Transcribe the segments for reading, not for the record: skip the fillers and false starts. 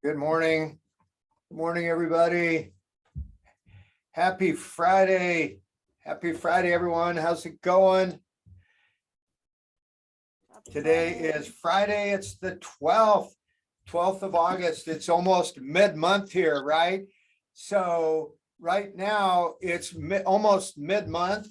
Good morning. Good morning, everybody. Happy Friday. Happy Friday, everyone. How's it going? Today is Friday. It's the 12th of August. It's almost mid-month here, right? So right now it's almost mid-month.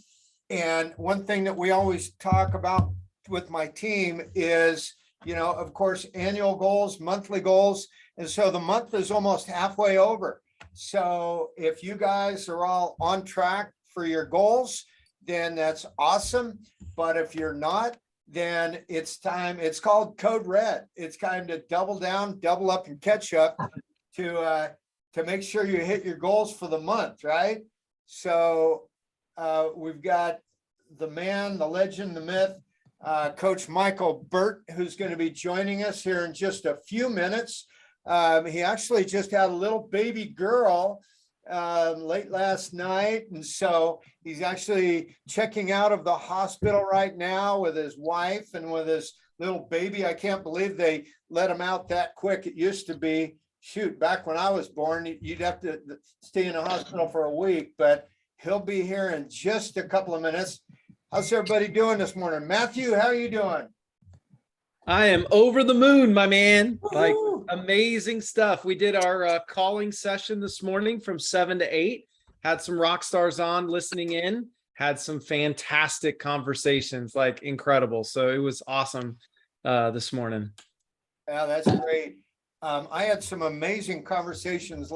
And one thing that we always talk about with my team is, of course, annual goals, monthly goals. And so the month is almost halfway over. So if you guys are all on track for your goals, then that's awesome. But if you're not, then it's time. It's called Code Red. It's time to double down, double up, and catch up to make sure you hit your goals for the month, right? So we've got the man, the legend, the myth, Coach Michael Burt, who's going to be joining us here in just a few minutes. He actually just had a little baby girl late last night. And so he's actually checking out of the hospital right now with his wife and with his little baby. I can't believe they let him out that quick. It used to be, shoot, back when I was born, you'd have to stay in the hospital for a week, but he'll be here in just a couple of minutes. How's everybody doing this morning? Matthew, how are you doing? I am over the moon, my man. Like Woo-hoo. amazing stuff. We did our calling session this morning from 7 to 8. Had some rock stars on listening in. Had some fantastic conversations, like incredible. So it was awesome this morning. Yeah, that's great. I had some amazing conversations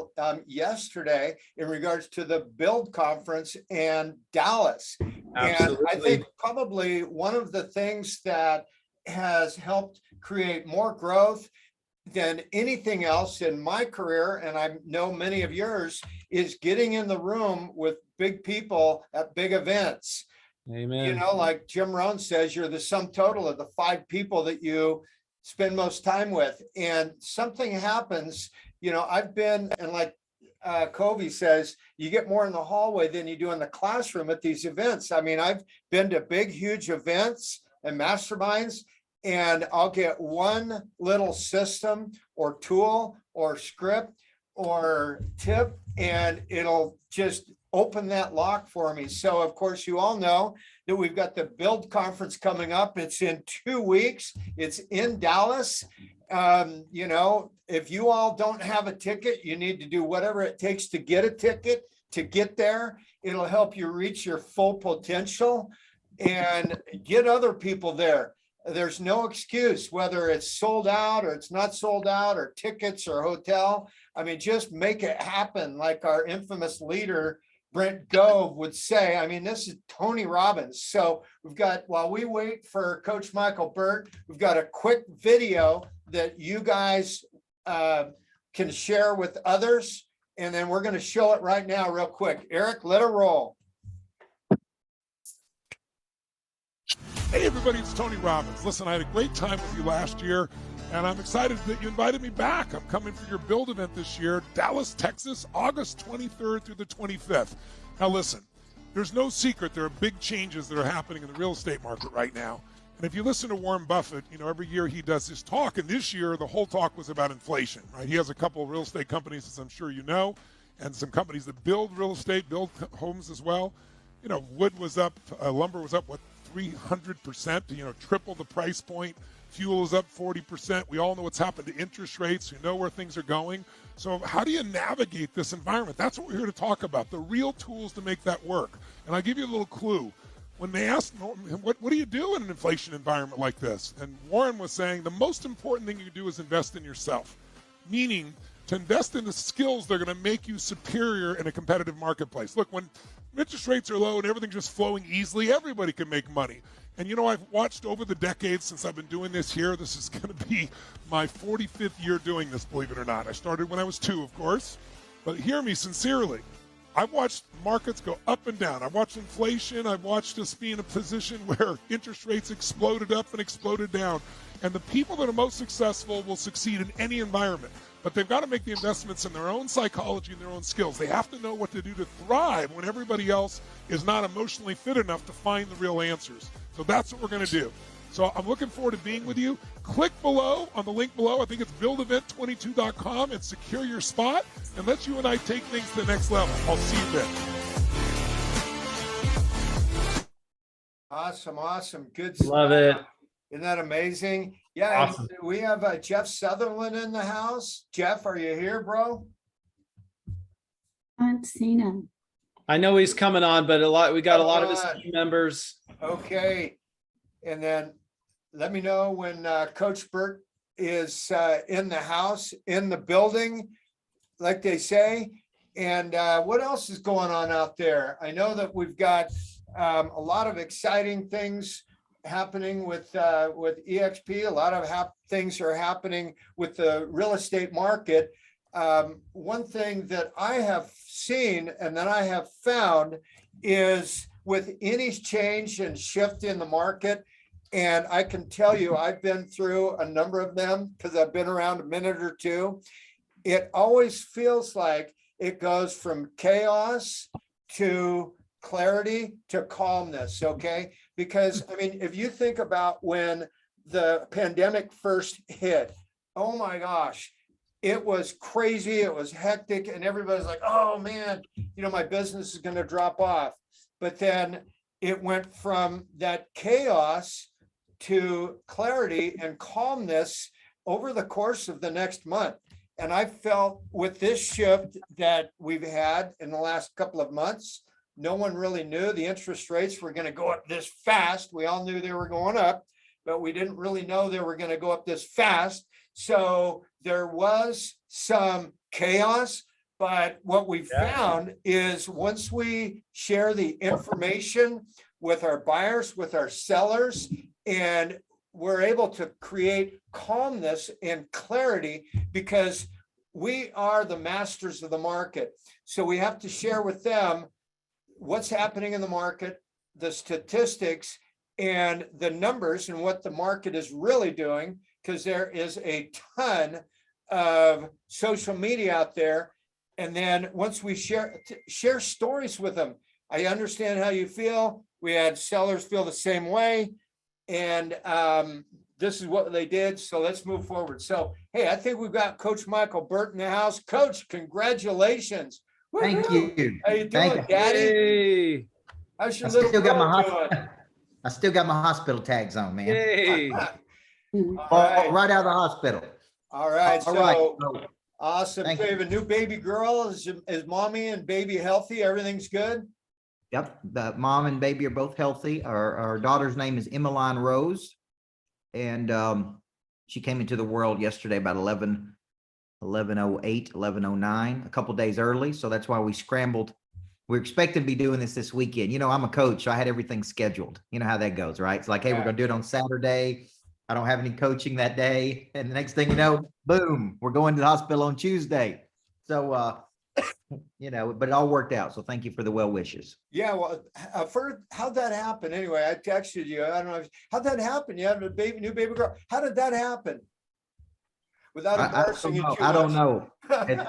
yesterday in regards to the Build Conference in Dallas. Absolutely. And I think probably one of the things that has helped create more growth than anything else in my career, and I know many of yours, is getting in the room with big people at big events. Amen. Like Jim Rohn says, you're the sum total of the 5 people that you spend most time with. And something happens, I've been, and like Covey says, you get more in the hallway than you do in the classroom at these events. I mean, I've been to big, huge events and masterminds, and I'll get one little system or tool or script or tip, and it'll just open that lock for me. So of course, you all know that we've got the Build Conference coming up. It's in 2 weeks. It's in Dallas. If you all don't have a ticket, you need to do whatever it takes to get a ticket to get there. It'll help you reach your full potential and get other people there. There's no excuse, whether it's sold out or it's not sold out, or tickets or hotel. I mean, just make it happen, like our infamous leader, Brent Gove, would say. I mean, this is Tony Robbins. So we've got, while we wait for Coach Michael Burt, we've got a quick video that you guys can share with others. And then we're going to show it right now real quick. Eric, let it roll. Hey everybody, it's Tony Robbins. Listen, I had a great time with you last year, and I'm excited that you invited me back. I'm coming for your Build event this year, Dallas, Texas, August 23rd through the 25th. Now listen, there's no secret there are big changes that are happening in the real estate market right now. And if you listen to Warren Buffett, every year he does his talk, and this year the whole talk was about inflation, right? He has a couple of real estate companies, as I'm sure you know, and some companies that build real estate, build homes as well. Wood was up, lumber was up, 300%, triple the price point. Fuel is up 40%. We all know what's happened to interest rates. We know where things are going. So how do you navigate this environment? That's what we're here to talk about, the real tools to make that work. And I'll give you a little clue. When they asked, what do you do in an inflation environment like this? And Warren was saying the most important thing you do is invest in yourself, meaning to invest in the skills that are going to make you superior in a competitive marketplace. Look, when interest rates are low and everything's just flowing easily, everybody can make money. And I've watched over the decades since I've been doing this here. This is going to be my 45th year doing this, believe it or not. I started when I was 2, of course. But hear me sincerely. I've watched markets go up and down. I've watched inflation. I've watched us be in a position where interest rates exploded up and exploded down. And the people that are most successful will succeed in any environment. But they've got to make the investments in their own psychology and their own skills. They have to know what to do to thrive when everybody else is not emotionally fit enough to find the real answers. So that's what we're going to do. So I'm looking forward to being with you. Click below on the link below. I think it's buildevent22.com and secure your spot. And let you and I take things to the next level. I'll see you then. Awesome. Good Love stuff. it. Isn't that amazing? Yeah, and Awesome. we have Jeff Sutherland in the house. Jeff, are you here, bro? Haven't seen him. I know he's coming on, but we got a lot of his Come on. team members. Okay. And then let me know when Coach Burt is in the house, in the building, like they say. And what else is going on out there? I know that we've got a lot of exciting things happening with EXP. A lot of things are happening with the real estate market. One thing that I have seen and that I have found is with any change and shift in the market, and I can tell you, I've been through a number of them because I've been around a minute or two. It always feels like it goes from chaos to clarity to calmness, okay? Because, I mean, if you think about when the pandemic first hit, oh my gosh, it was crazy, it was hectic, and everybody's like, oh man, my business is gonna drop off. But then it went from that chaos to clarity and calmness over the course of the next month. And I felt with this shift that we've had in the last couple of months, no one really knew the interest rates were going to go up this fast. We all knew they were going up, but we didn't really know they were going to go up this fast. So there was some chaos. But what we found is once we share the information with our buyers, with our sellers, and we're able to create calmness and clarity because we are the masters of the market. So we have to share with them what's happening in the market, the statistics and the numbers and what the market is really doing, because there is a ton of social media out there. And then once we share stories with them, I understand how you feel. We had sellers feel the same way. And this is what they did. So let's move forward. So, hey, I think we've got Coach Michael Burt in the house. Coach, congratulations. Thank you. How you Thank doing, you. Daddy? Hey. How's your I little still got my girl doing? I still got my hospital tags on, man. Yay. All Right. right. Out of the hospital. All right. All right. So So, awesome. Thank So you you. have a new baby girl. Is mommy and baby healthy? Everything's good? yep, the mom and baby are both healthy. Our daughter's name is Emmeline Rose. And she came into the world yesterday about 11:08, 11:09, a couple days early. So that's why we scrambled. We're expecting to be doing this weekend. I'm a coach, so I had everything scheduled. You know how that goes, right? It's like, hey, we're going to do it on Saturday. I don't have any coaching that day. And the next thing you know, boom, we're going to the hospital on Tuesday. So, but it all worked out. So thank you for the well wishes. Yeah, well, how'd that happen? Anyway, I texted you. I don't know. How'd that happen? You had a new baby girl. How did that happen? Without embarrassing you too I don't much. know.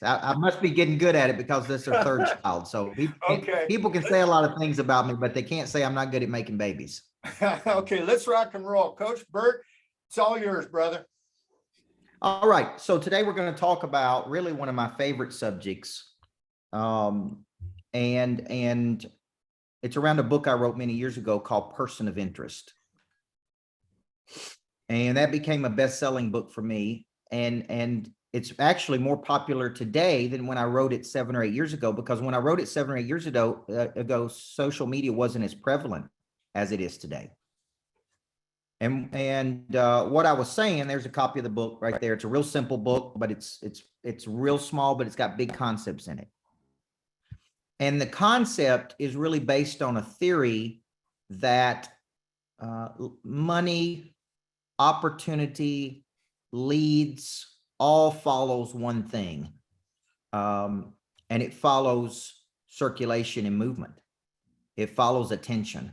I must be getting good at it because this is our third child. So Okay. people can say a lot of things about me, but they can't say I'm not good at making babies. Okay, let's rock and roll. Coach Burt, it's all yours, brother. All right. So today we're going to talk about really one of my favorite subjects. And it's around a book I wrote many years ago called Person of Interest. And that became a best-selling book for me. And it's actually more popular today than when I wrote it 7 or 8 years ago, because when I wrote it 7 or 8 years ago, social media wasn't as prevalent as it is today. And what I was saying, there's a copy of the book right there. It's a real simple book, but it's real small, but it's got big concepts in it. And the concept is really based on a theory that money, opportunity, leads, all follows one thing. And it follows circulation and movement. It follows attention.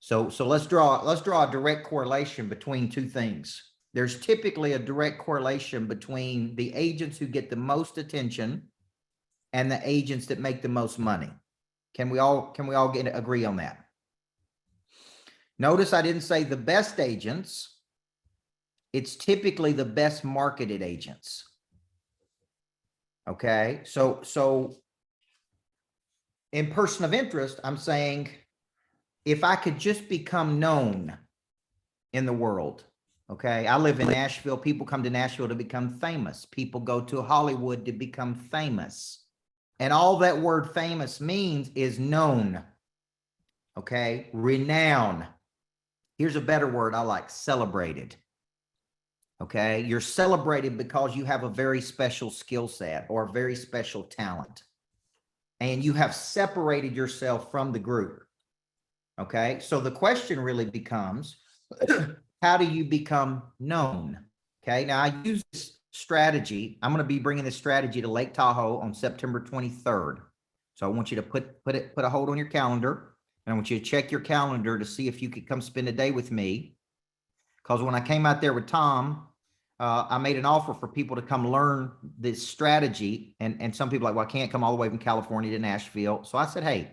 So let's draw a direct correlation between two things. There's typically a direct correlation between the agents who get the most attention and the agents that make the most money. Can we all agree on that? Notice I didn't say the best agents. It's typically the best marketed agents. Okay, so in person of interest, I'm saying if I could just become known in the world. Okay, I live in Nashville. People come to Nashville to become famous. People go to Hollywood to become famous. And all that word famous means is known. Okay, renown. Here's a better word I like, celebrated. Okay, you're celebrated because you have a very special skill set or a very special talent. And you have separated yourself from the group. Okay, so the question really becomes, how do you become known? Okay, now I use this strategy. I'm going to be bringing this strategy to Lake Tahoe on September 23rd. So I want you to put a hold on your calendar, and I want you to check your calendar to see if you could come spend a day with me. Because when I came out there with Tom, I made an offer for people to come learn this strategy, and some people are like, well, I can't come all the way from California to Nashville. So I said, hey,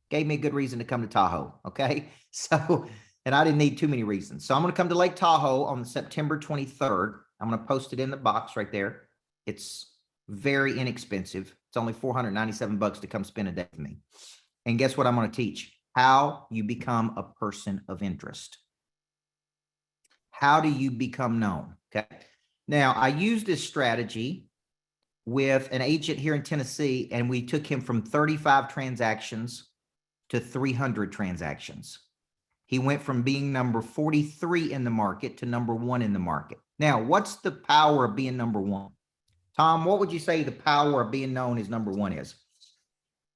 gave me a good reason to come to Tahoe. Okay, so. And I didn't need too many reasons. So I'm going to come to Lake Tahoe on September 23rd. I'm going to post it in the box right there. It's very inexpensive. It's only $497 to come spend a day with me. And guess what I'm going to teach? How you become a person of interest. How do you become known? Okay. Now, I used this strategy with an agent here in Tennessee, and we took him from 35 transactions to 300 transactions. He went from being number 43 in the market to number 1 in the market. Now, what's the power of being number 1? Tom, what would you say the power of being known as number 1 is?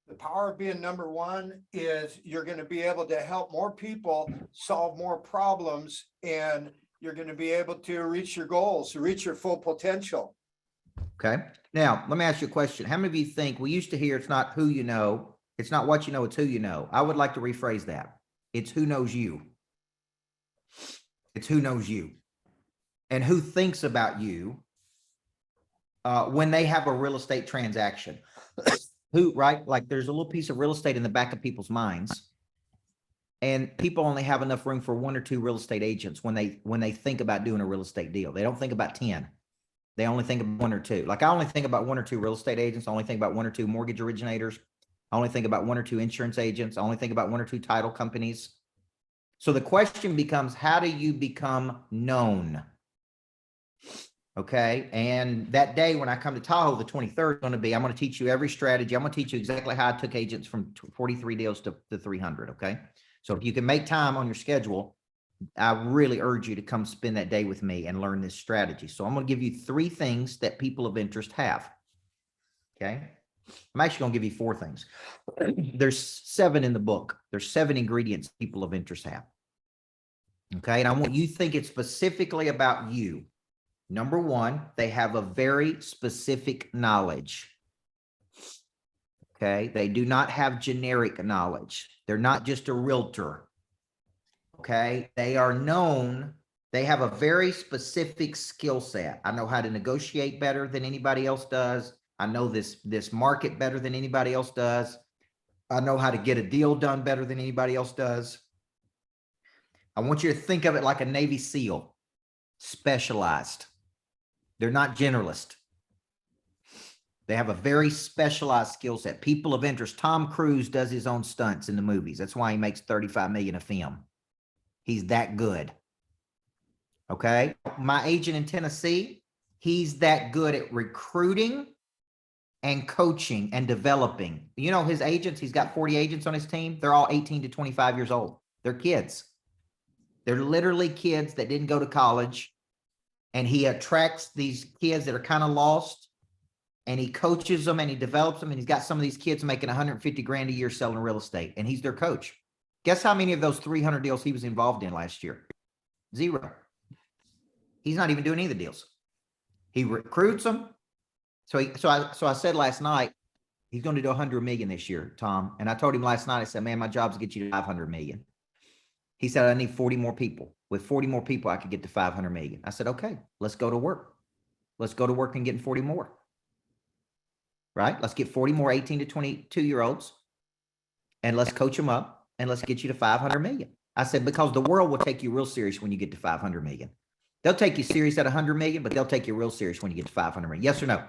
The power of being number 1 is you're going to be able to help more people solve more problems, and you're going to be able to reach your goals, reach your full potential. Okay. Now, let me ask you a question. How many of you think, we used to hear it's not who you know, it's not what you know, it's who you know. I would like to rephrase that. It's who knows you. It's who knows you and who thinks about you when they have a real estate transaction. Who, right? Like there's a little piece of real estate in the back of people's minds, and people only have enough room for 1 or 2 real estate agents when they think about doing a real estate deal. They don't think about 10. They only think of 1 or 2. Like I only think about 1 or 2 real estate agents. I only think about 1 or 2 mortgage originators. I only think about 1 or 2 insurance agents. I only think about 1 or 2 title companies. So the question becomes, how do you become known? Okay. And that day when I come to Tahoe, the 23rd is going to be, I'm going to teach you every strategy. I'm going to teach you exactly how I took agents from 43 deals to 300. Okay. So if you can make time on your schedule, I really urge you to come spend that day with me and learn this strategy. So I'm going to give you 3 things that people of interest have. Okay. I'm actually going to give you 4 things. There's 7 in the book. There's 7 ingredients people of interest have. Okay. And I want you to think it's specifically about you. Number 1, they have a very specific knowledge. Okay. They do not have generic knowledge. They're not just a realtor. Okay. They are known. They have a very specific skill set. I know how to negotiate better than anybody else does. I know this market better than anybody else does. I know how to get a deal done better than anybody else does. I want you to think of it like a Navy SEAL, specialized. They're not generalist. They have a very specialized skill set. People of interest. Tom Cruise does his own stunts in the movies. That's why he makes $35 million a film. He's that good. Okay. My agent in Tennessee, he's that good at recruiting and coaching and developing. You know, his agents, he's got 40 agents on his team. They're all 18 to 25 years old. They're kids. They're literally kids that didn't go to college. And he attracts these kids that are kind of lost, and he coaches them and he develops them. And he's got some of these kids making 150 grand a year selling real estate, and he's their coach. Guess how many of those 300 deals he was involved in last year? 0. He's not even doing any of the deals. He recruits them. So I said last night, he's going to do 100 million this year, Tom. And I told him last night, I said, man, my job's to get you to 500 million. He said, I need 40 more people. With 40 more people, I could get to 500 million. I said, okay, let's go to work. Let's go to work and get 40 more. Right? Let's get 40 more 18 to 22-year-olds, and let's coach them up, and let's get you to 500 million. I said, because the world will take you real serious when you get to 500 million. They'll take you serious at 100 million, but they'll take you real serious when you get to 500 million. Yes or no?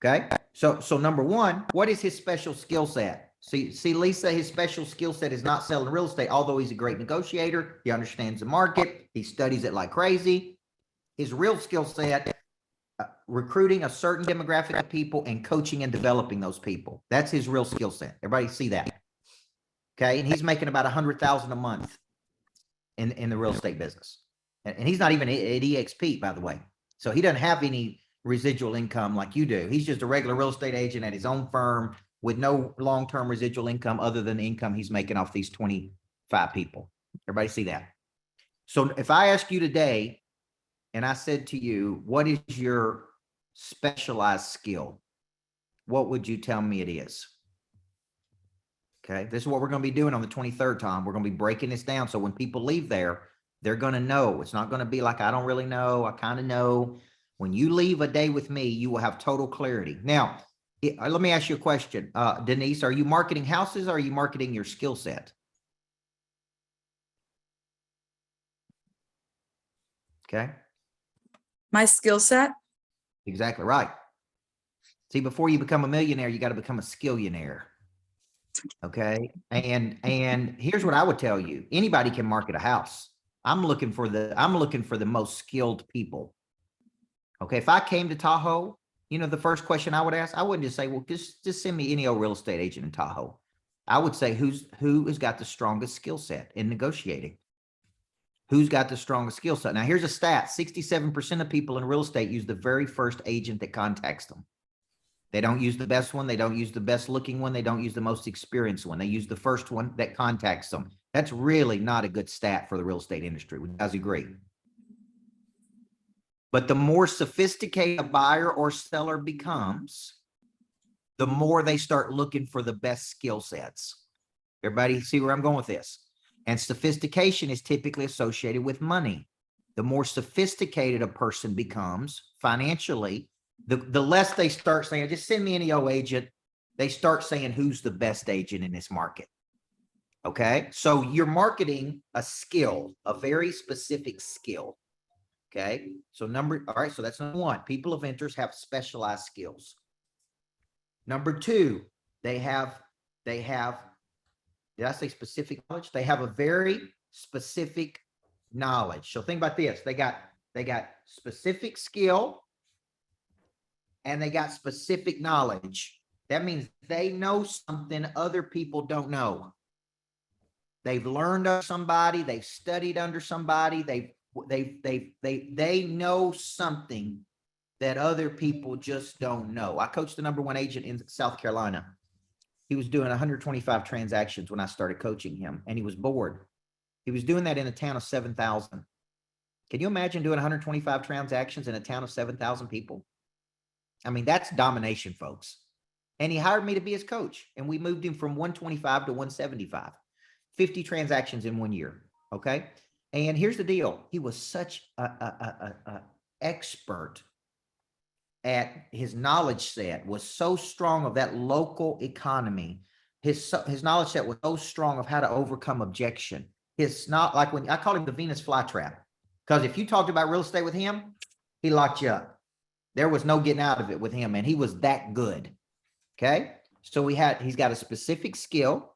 Okay. So number one, what is his special skill set? See, Lisa, his special skill set is not selling real estate, although he's a great negotiator. He understands the market. He studies it like crazy. His real skill set, recruiting a certain demographic of people and coaching and developing those people. That's his real skill set. Everybody see that? Okay. And he's making about 100,000 a month in the real estate business. And he's not even at EXP, by the way. So he doesn't have any residual income like you do. He's just a regular real estate agent at his own firm with no long-term residual income other than the income he's making off these 25 people. Everybody see that? So if I ask you today, and I said to you, what is your specialized skill? What would you tell me it is? Okay, this is what we're going to be doing on the 23rd, Tom. We're going to be breaking this down. So when people leave there, they're going to know. It's not going to be like, I don't really know. I kind of know. When you leave a day with me, you will have total clarity. Now, let me ask you a question. Denise, are you marketing houses or are you marketing your skill set? Okay. My skill set? Exactly right. See, before you become a millionaire, you got to become a skillionaire. Okay. And here's what I would tell you. Anybody can market a house. I'm looking for the most skilled people. Okay. If I came to Tahoe, you know, the first question I would ask, I wouldn't just say, well, just send me any old real estate agent in Tahoe. I would say, who has got the strongest skill set in negotiating? Who's got the strongest skill set? Now, here's a stat. 67% of people in real estate use the very first agent that contacts them. They don't use the best one. They don't use the best looking one. They don't use the most experienced one. They use the first one that contacts them. That's really not a good stat for the real estate industry. Would you guys agree? But the more sophisticated a buyer or seller becomes, the more they start looking for the best skill sets. Everybody see where I'm going with this? And sophistication is typically associated with money. The more sophisticated a person becomes financially, the less they start saying, just send me any old agent. They start saying, who's the best agent in this market? Okay. So you're marketing a skill, a very specific skill. Okay. So all right. So that's number one. People of interest have specialized skills. Number two, they have, did I say specific knowledge? They have a very specific knowledge. So think about this. They got specific skill and they got specific knowledge. That means they know something other people don't know. They've learned under somebody, they've studied under somebody, they know something that other people just don't know. I coached the #1 agent in South Carolina. He was doing 125 transactions when I started coaching him, and he was bored. He was doing that in a town of 7,000. Can you imagine doing 125 transactions in a town of 7,000 people? I mean, that's domination, folks. And he hired me to be his coach, and we moved him from 125 to 175, 50 transactions in 1 year. Okay. And here's the deal. He was such a expert at his knowledge set, was so strong of that local economy. His knowledge set was so strong of how to overcome objection. It's not like when I call him the Venus flytrap, because if you talked about real estate with him, he locked you up. There was no getting out of it with him, and he was that good. Okay. So he's got a specific skill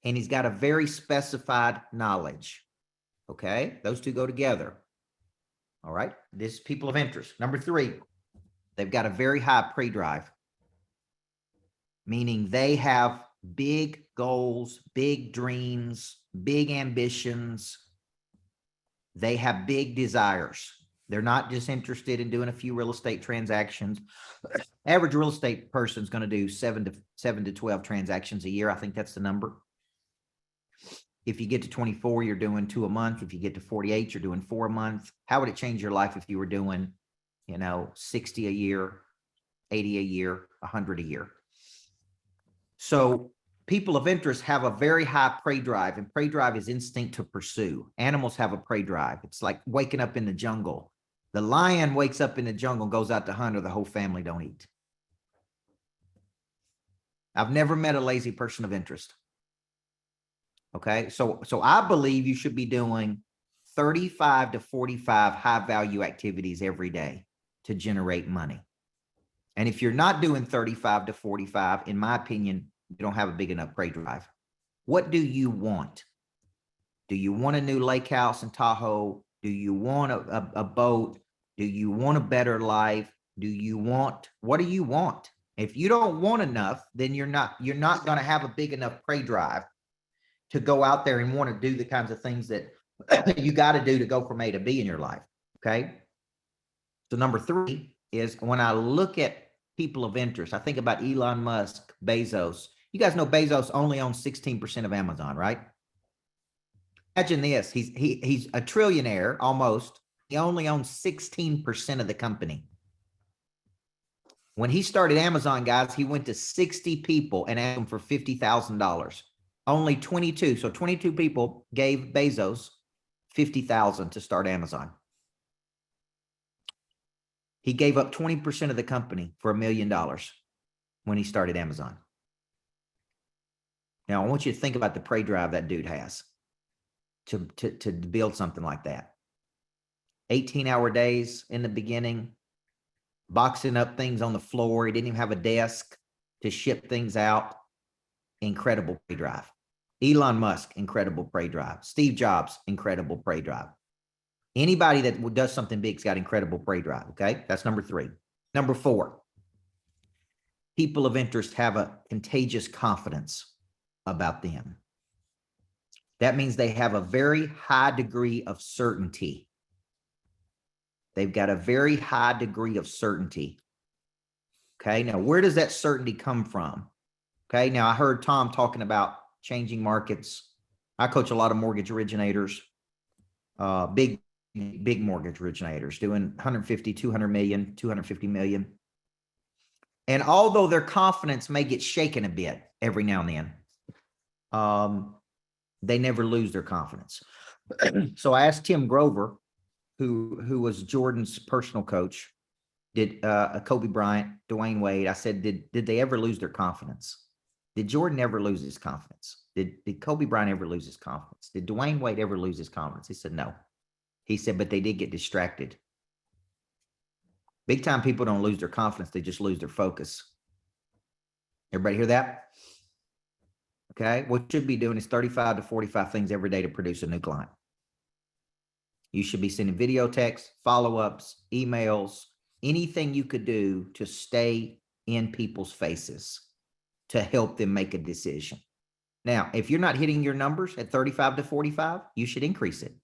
and he's got a very specified knowledge. Okay. Those two go together. All right. This is people of interest. Number three, they've got a very high pre-drive, meaning they have big goals, big dreams, big ambitions. They have big desires. They're not just interested in doing a few real estate transactions. Average real estate person is going to do 7 to 12 transactions a year. I think that's the number. If you get to 24, you're doing 2 a month. If you get to 48, you're doing 4 a month. How would it change your life if you were doing, 60 a year, 80 a year, 100 a year? So people of interest have a very high prey drive, and prey drive is instinct to pursue. Animals have a prey drive. It's like waking up in the jungle. The lion wakes up in the jungle and goes out to hunt, or the whole family don't eat. I've never met a lazy person of interest. Okay, so I believe you should be doing 35 to 45 high value activities every day to generate money. And if you're not doing 35 to 45, in my opinion, you don't have a big enough prey drive. What do you want? Do you want a new lake house in Tahoe? Do you want a boat? Do you want a better life? What do you want? If you don't want enough, then you're not going to have a big enough prey drive to go out there and want to do the kinds of things that you got to do to go from A to B in your life. Okay. So number 3 is when I look at people of interest, I think about Elon Musk, Bezos. You guys know Bezos only owns 16% of Amazon, right? Imagine this. He's a trillionaire almost. He only owns 16% of the company. When he started Amazon, guys, he went to 60 people and asked them for $50,000. Only 22. So 22 people gave Bezos $50,000 to start Amazon. He gave up 20% of the company for $1 million when he started Amazon. Now, I want you to think about the prey drive that dude has to build something like that. 18-hour days in the beginning, boxing up things on the floor. He didn't even have a desk to ship things out. Incredible prey drive. Elon Musk, incredible prey drive. Steve Jobs, incredible prey drive. Anybody that does something big's got incredible prey drive. Okay, that's number 3. Number 4, people of interest have a contagious confidence about them. That means they have a very high degree of certainty. They've got a very high degree of certainty. Okay, now where does that certainty come from? Okay, now I heard Tom talking about changing markets. I coach a lot of mortgage originators, big mortgage originators doing 150, 200 million, 250 million. And although their confidence may get shaken a bit every now and then, they never lose their confidence. So I asked Tim Grover, who was Jordan's personal coach, did Kobe Bryant, Dwayne Wade. I said, did they ever lose their confidence? Did Jordan ever lose his confidence? Did Kobe Bryant ever lose his confidence? Did Dwayne Wade ever lose his confidence? He said, no. He said, but they did get distracted. Big time people don't lose their confidence. They just lose their focus. Everybody hear that? Okay. What you should be doing is 35 to 45 things every day to produce a new client. You should be sending video texts, follow-ups, emails, anything you could do to stay in people's faces to help them make a decision. Now, if you're not hitting your numbers at 35 to 45, you should increase it.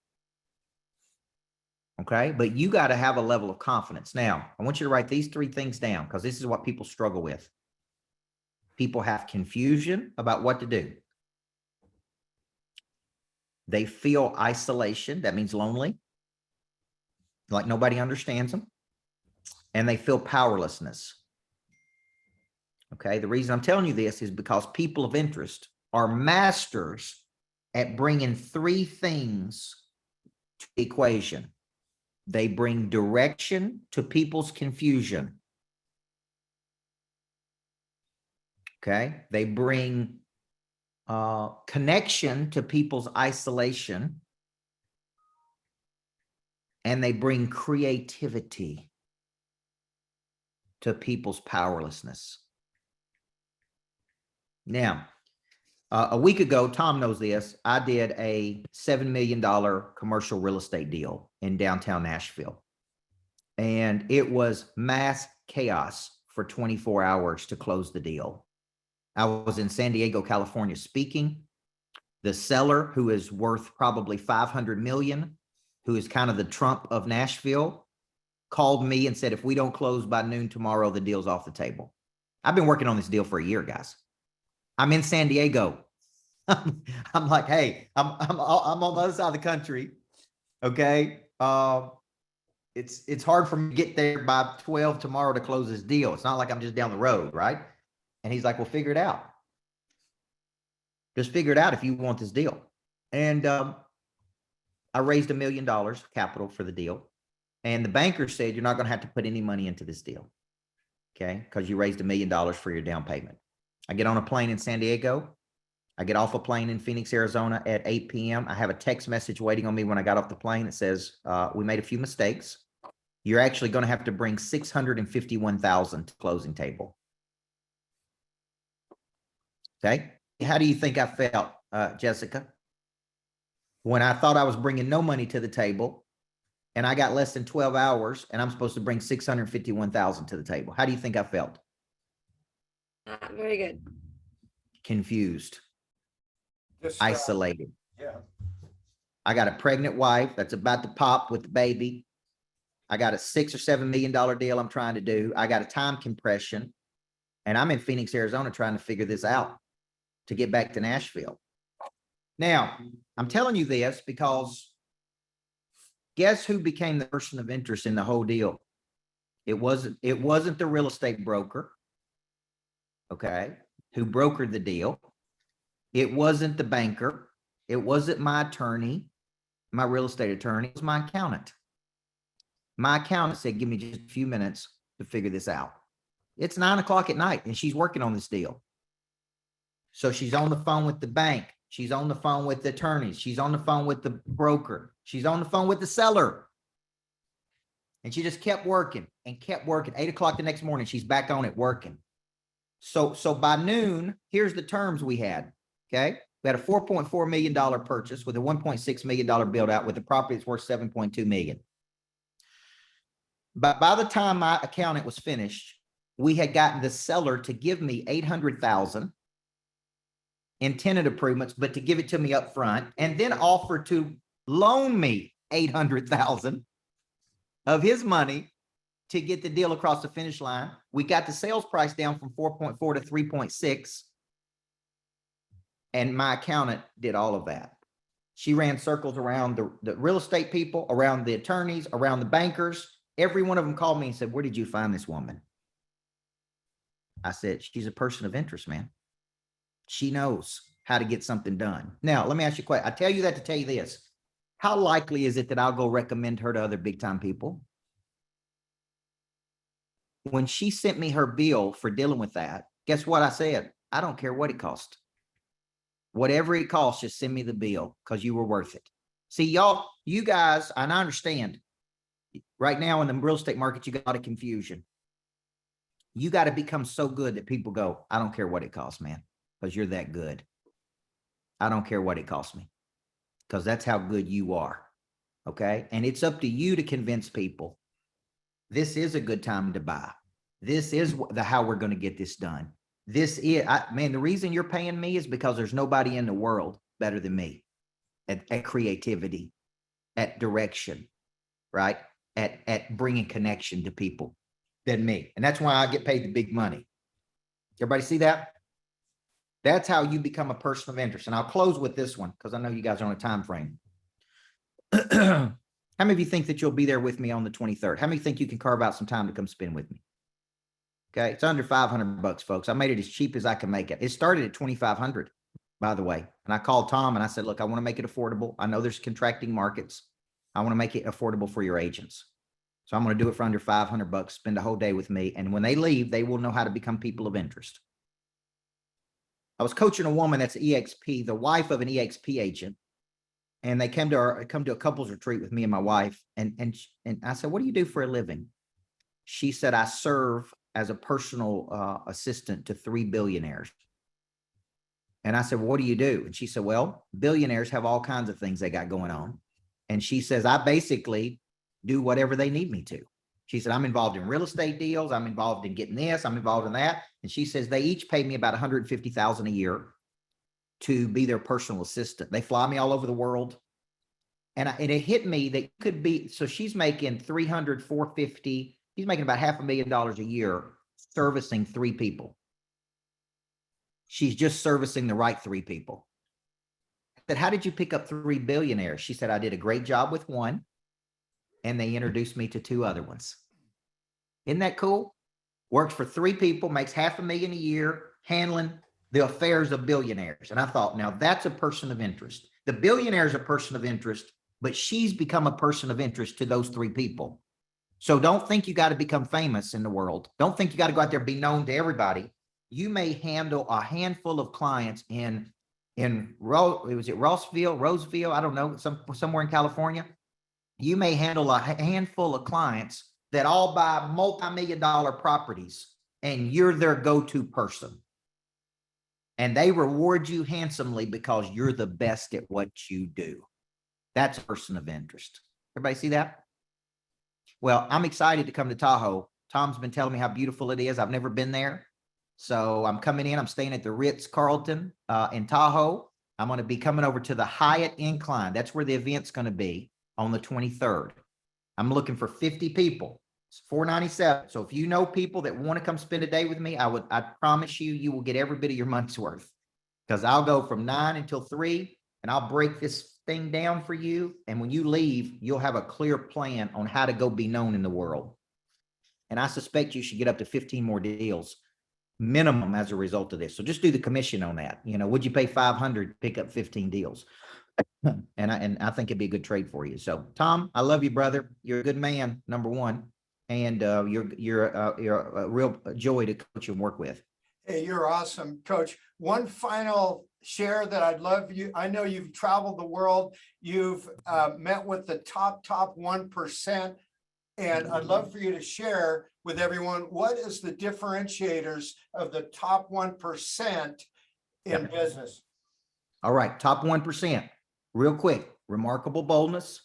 Okay, but you got to have a level of confidence. Now, I want you to write these 3 things down because this is what people struggle with. People have confusion about what to do. They feel isolation. That means lonely, like nobody understands them. And they feel powerlessness. Okay, the reason I'm telling you this is because people of interest are masters at bringing 3 things to the equation. They bring direction to people's confusion. Okay, they bring connection to people's isolation, and they bring creativity to people's powerlessness. Now, a week ago, Tom knows this, I did a $7 million commercial real estate deal in downtown Nashville. And it was mass chaos for 24 hours to close the deal. I was in San Diego, California speaking. The seller, who is worth probably $500 million, who is kind of the Trump of Nashville, called me and said, if we don't close by noon tomorrow, the deal's off the table. I've been working on this deal for a year, guys. I'm in San Diego. I'm like, hey, I'm on the other side of the country. Okay. It's hard for me to get there by 12 tomorrow to close this deal. It's not like I'm just down the road, right? And he's like, well, figure it out. Just figure it out if you want this deal. And I raised $1 million capital for the deal. And the banker said, you're not going to have to put any money into this deal. Okay. Because you raised $1 million for your down payment. I get on a plane in San Diego. I get off a plane in Phoenix, Arizona at 8 p.m. I have a text message waiting on me when I got off the plane that says, we made a few mistakes. You're actually going to have to bring 651,000 to closing table. Okay. How do you think I felt, Jessica? When I thought I was bringing no money to the table and I got less than 12 hours and I'm supposed to bring 651,000 to the table. How do you think I felt? Very good. Confused, Just, isolated. yeah. I got a pregnant wife that's about to pop with the baby. I got a $6 or $7 million deal I'm trying to do. I got a time compression, and I'm in Phoenix, Arizona, trying to figure this out to get back to Nashville. Now, I'm telling you this because guess who became the person of interest in the whole deal? It wasn't the real estate broker, okay, who brokered the deal. It wasn't the banker. It wasn't my attorney, my real estate attorney. It was my accountant. My accountant said, give me just a few minutes to figure this out. It's 9 o'clock at night and she's working on this deal. So she's on the phone with the bank. She's on the phone with the attorneys. She's on the phone with the broker. She's on the phone with the seller. And she just kept working and kept working. 8 o'clock the next morning, she's back on it working. So by noon, here's the terms we had. Okay. We had a $4.4 million purchase with a $1.6 million build out with the property that's worth $7.2 million. But by the time my accountant was finished, we had gotten the seller to give me $800,000 in tenant improvements, but to give it to me up front and then offer to loan me $800,000 of his money to get the deal across the finish line. We got the sales price down from 4.4 to 3.6. And my accountant did all of that. She ran circles around the real estate people, around the attorneys, around the bankers. Every one of them called me and said, where did you find this woman? I said, she's a person of interest, man. She knows how to get something done. Now, let me ask you a question. I tell you that to tell you this. How likely is it that I'll go recommend her to other big time people? When she sent me her bill for dealing with that, guess what I said? I don't care what it cost. Whatever it costs, just send me the bill because you were worth it. See, y'all, you guys, and I understand right now in the real estate market, you got a lot of confusion. You got to become so good that people go, I don't care what it costs, man, because you're that good. I don't care what it costs me because that's how good you are. Okay. And it's up to you to convince people this is a good time to buy. This is how we're going to get this done. This is, man, the reason you're paying me is because there's nobody in the world better than me at creativity, at direction, right? At bringing connection to people than me. And that's why I get paid the big money. Everybody see that? That's how you become a person of interest. And I'll close with this one because I know you guys are on a time frame. How many of you think that you'll be there with me on the 23rd? How many think you can carve out some time to come spend with me? Okay, it's under $500, folks. I made it as cheap as I can make it. It started at $2,500, by the way. And I called Tom and I said, look, I want to make it affordable. I know there's contracting markets. I want to make it affordable for your agents. So I'm going to do it for under $500, spend a whole day with me. And when they leave, they will know how to become people of interest. I was coaching a woman that's EXP, the wife of an EXP agent. And they come to a couples retreat with me and my wife. And I said, what do you do for a living? She said, I serve as a personal assistant to 3 billionaires. And I said, well, what do you do? And she said, well, billionaires have all kinds of things they got going on. And she says, I basically do whatever they need me to. She said, I'm involved in real estate deals. I'm involved in getting this. I'm involved in that. And she says, they each pay me about $150,000 a year to be their personal assistant. They fly me all over the world. And it hit me that could be, so she's making 300, 450. He's making about $500,000 a year servicing 3 people. She's just servicing the right 3 people. I said, how did you pick up 3 billionaires? She said, I did a great job with one and they introduced me to 2 other ones. Isn't that cool? Works for 3 people, makes $500,000 a year, handling the affairs of billionaires. And I thought, now that's a person of interest. The billionaire is a person of interest, but she's become a person of interest to those 3 people. So don't think you got to become famous in the world. Don't think you got to go out there and be known to everybody. You may handle a handful of clients in in Roseville, I don't know, somewhere in California, you may handle a handful of clients that all buy multi-million-dollar properties, and you're their go-to person. And they reward you handsomely because you're the best at what you do. That's a person of interest. Everybody see that? Well, I'm excited to come to Tahoe. Tom's been telling me how beautiful it is. I've never been there. So I'm coming in. I'm staying at the Ritz-Carlton in Tahoe. I'm going to be coming over to the Hyatt Incline. That's where the event's going to be on the 23rd. I'm looking for 50 people. It's $497. So if you know people that want to come spend a day with me, I promise you will get every bit of your money's worth, because I'll go from 9 until 3 and I'll break this thing down for you. And when you leave, you'll have a clear plan on how to go be known in the world. And I suspect you should get up to 15 more deals minimum as a result of this. So just do the commission on that. You know, would you pay 500 to pick up 15 deals? And I think it'd be a good trade for you. So Tom, I love you, brother. You're a good man, number one. And you're a real joy to coach and work with. Hey, you're awesome, Coach. One final share that I'd love you. I know you've traveled the world. You've met with the top 1%. And I'd love for you to share with everyone, what is the differentiators of the top 1% in business? All right, top 1%. Real quick, remarkable boldness.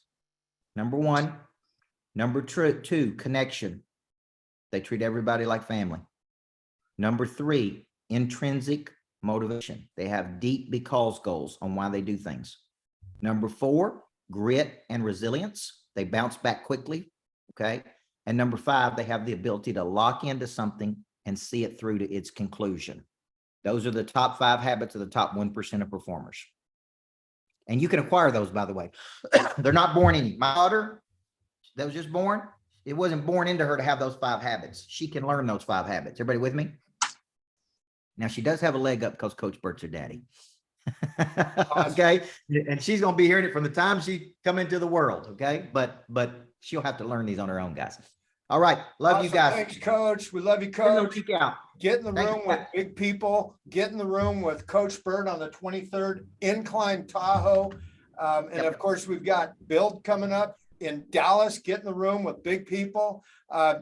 Number one. Number two, connection. They treat everybody like family. Number three, intrinsic motivation. They have deep because goals on why they do things. Number four, grit and resilience. They bounce back quickly. Okay. And number five, they have the ability to lock into something and see it through to its conclusion. Those are the top 5 habits of the top 1% of performers. And you can acquire those, by the way. They're not born in you. My daughter that was just born, it wasn't born into her to have those 5 habits. She can learn those 5 habits. Everybody with me? Now she does have a leg up because Coach Bert's her daddy. Okay. And she's going to be hearing it from the time she come into the world. Okay. But she'll have to learn these on her own, guys. All right. Love you Awesome. guys. Thanks, Coach. We love you, No Coach. check out. Get in the Thank room you. with big people. Get in the room with Coach Bird on the 23rd, Incline Tahoe. And Yep. of course, we've got Build coming up in Dallas. Get in the room with big people.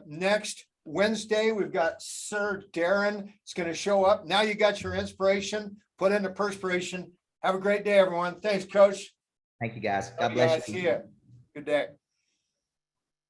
Next Wednesday, we've got Sir Darren. It's going to show up. Now you got your inspiration. Put in the perspiration. Have a great day, everyone. Thanks, Coach. Thank you, guys. God Love you bless guys. you. See ya. Good day.